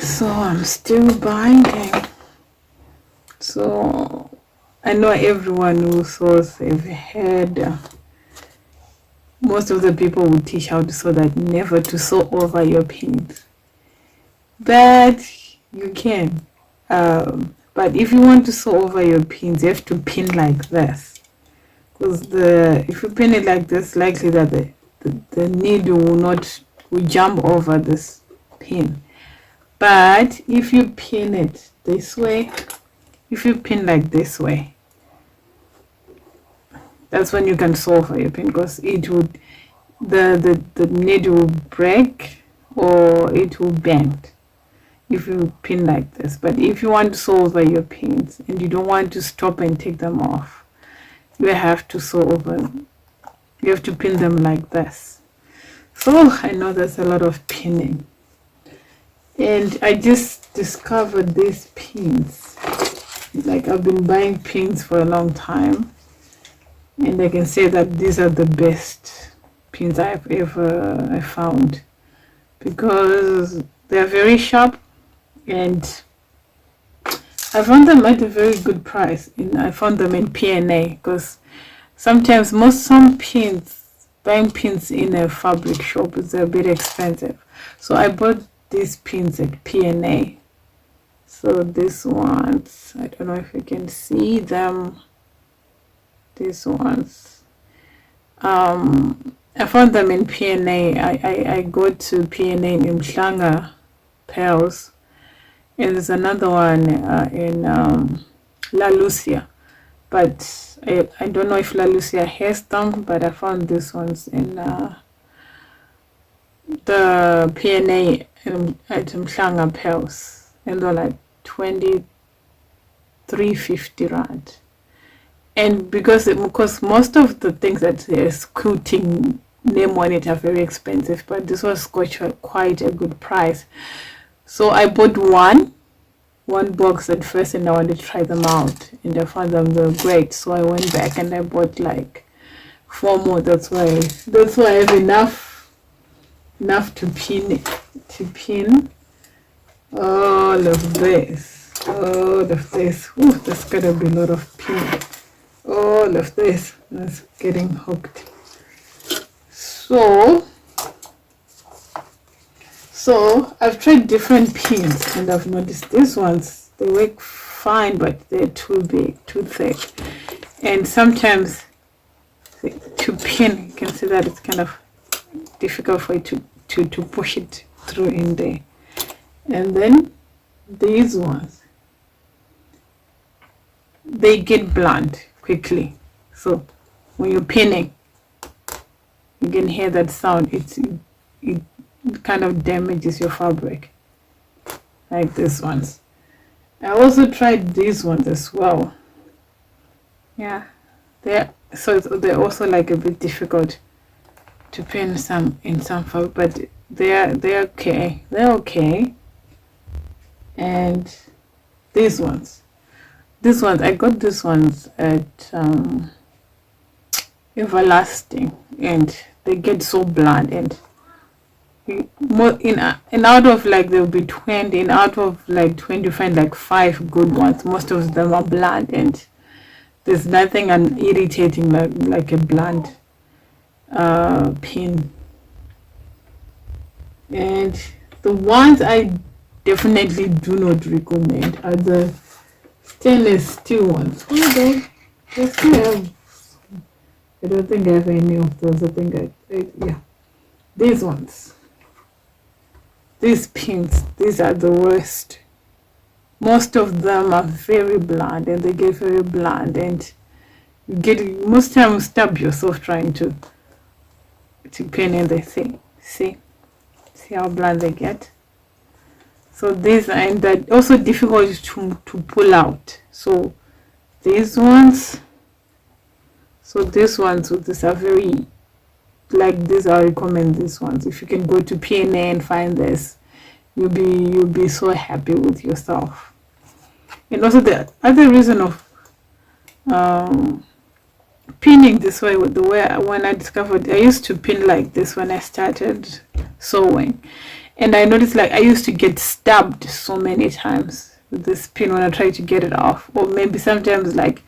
So I'm still binding. So I know everyone who sews have heard. Most of the people will teach how to sew that never to sew over your pins, but you can. But if you want to sew over your pins, you have to pin like this, because if you pin it like this, likely that the needle will jump over this pin. But if you pin it this way, if you pin like this way, that's when you can sew over your pin, because it would the needle will break or it will bend if you pin like this. But if you want to sew over your pins and you don't want to stop and take them off, you have to sew over. You have to pin them like this. So I know there's a lot of pinning, and I just discovered these pins. Like, I've been buying pins for a long time, and I can say that these are the best pins I've ever found, because they're very sharp, and I found them at a very good price. I found them in P&A, because sometimes buying pins in a fabric shop is a bit expensive. So I bought these pins at P&A. So these ones, I don't know if you can see them. These ones, I found them in P&A. I go to P&A in Mhlanga Pearls, and there's another one in La Lucia, but I don't know if La Lucia has them, but I found these ones in the P&A at Mhlanga Pearls, and they're like 23.50 rand. And because most of the things that there's quilting name on it are very expensive, but this was quite a good price. So I bought one box at first, and I wanted to try them out, and I found them were great. So I went back and I bought like 4 more. That's why I have enough to pin all of this. Ooh, there's gotta be a lot of pin. All of this is getting hooked. So I've tried different pins, and I've noticed these ones, they work fine, but they're too big, too thick, and sometimes to pin, you can see that it's kind of difficult for you to push it through in there. And then these ones, they get blunt quickly, so when you're pinning, you can hear that sound. It kind of damages your fabric, like these ones. I also tried these ones as well. Yeah, they're also like a bit difficult to pin in some fabric, but they're okay. They're okay. And these ones, I got these ones at Everlasting, and they get so blunt, and out of like there'll be 20, and out of like 20 you find like 5 good ones. Most of them are blunt, and there's nothing irritating like a blunt pin. And the ones I definitely do not recommend are the stainless steel ones. I don't think I have any of those. I think yeah, these ones, these pins, these are the worst. Most of them are very blunt, and they get very blunt, and you get most times stab yourself trying to pin in the thing. See how blunt they get. So these, and that also difficult to pull out. So these ones, these are very, like this, I recommend these ones. If you can go to P&A and find this, you'll be so happy with yourself. And also the other reason of pinning this way, when I discovered, I used to pin like this when I started sewing, And I noticed like I used to get stabbed so many times with this pin when I try to get it off. Or maybe sometimes like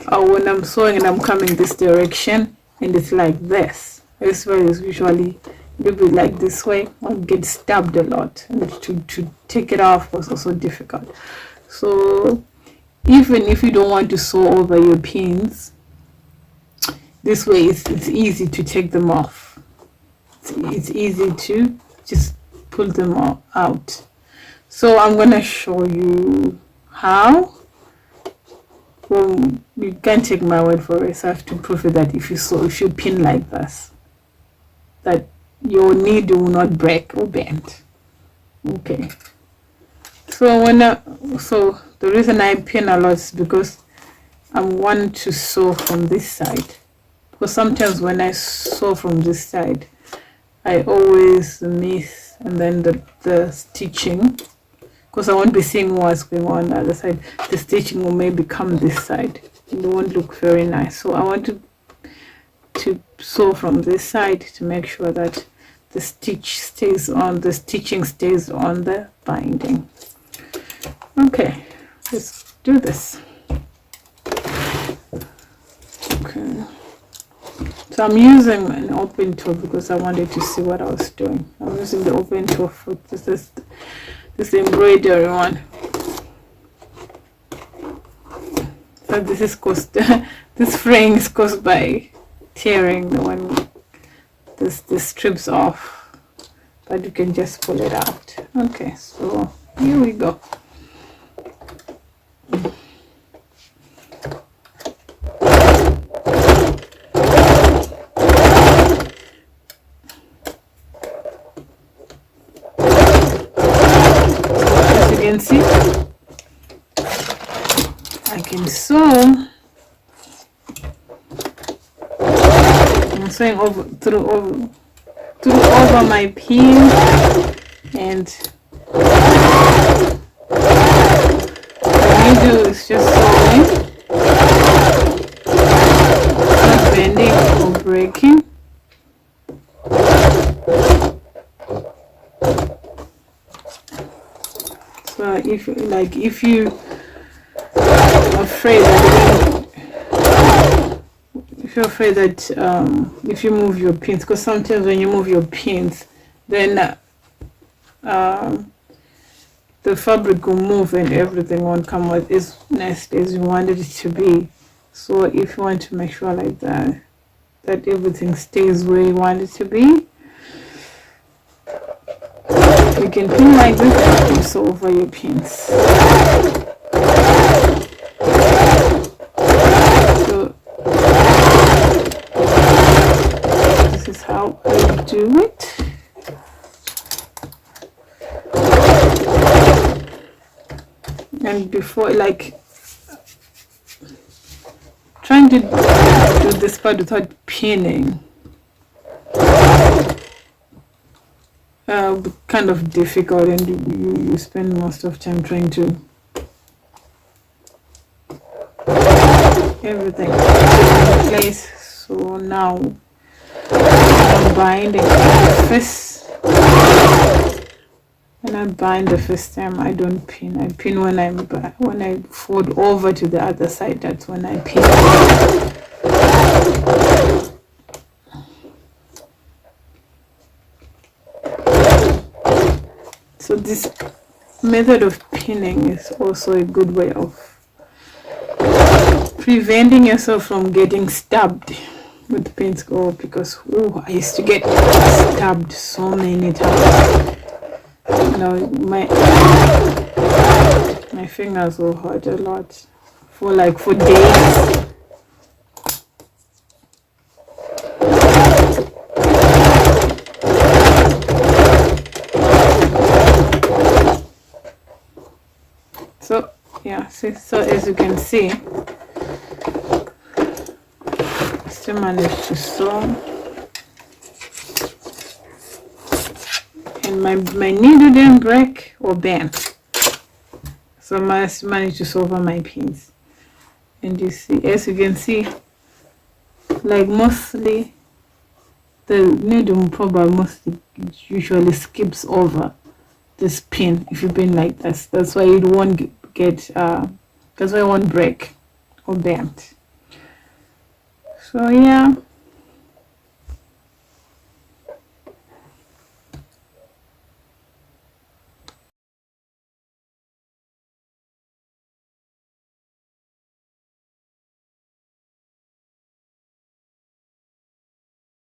when I'm sewing and I'm coming this direction and it's like this. This way is usually a little bit like this way. I'll get stabbed a lot, and to take it off was also difficult. So even if you don't want to sew over your pins, this way it's easy to take them off. It's easy to just pull them all out. So I'm gonna show you how. Well, you can't take my word for it, so I have to prove it that if you pin like this, that your needle will not break or bend. Okay. So the reason I pin a lot is because I want to sew from this side. Because sometimes when I sew from this side, I always miss, and then the stitching, because I won't be seeing what's going on the other side, the stitching will maybe come this side and it won't look very nice. So I want to sew from this side to make sure that the stitching stays on the binding. Okay, let's do this. Okay. So I'm using an open toe because I wanted to see what I was doing. I'm using the open toe for this embroidery one. So this is this fraying is caused by tearing when this strips off, but you can just pull it out. Okay, so here we go. Can see I can sew. I'm sewing through over my pin, and what I do is just sewing, not bending or breaking. So if you afraid that if you move your pins, because sometimes when you move your pins, then the fabric will move and everything won't come out as nice as you wanted it to be. So if you want to make sure like that everything stays where you want it to be, you can pin like this and sew over your pins. So this is how I do it. And before, like, trying to do this part without pinning, kind of difficult, and you spend most of time trying to everything in place. So now I'm binding the first. When I bind the first time, I don't pin. I pin when I fold over to the other side. That's when I pin. So this method of pinning is also a good way of preventing yourself from getting stabbed with pins. Because I used to get stabbed so many times. My fingers will hurt a lot for days. So yeah, so as you can see, I still managed to sew, and my needle didn't break or bend, so I managed to sew over my pins. And you see, as you can see, like mostly the needle probably mostly usually skips over this pin if you pin like this. That's why it won't get that's why it won't break or bend. So yeah,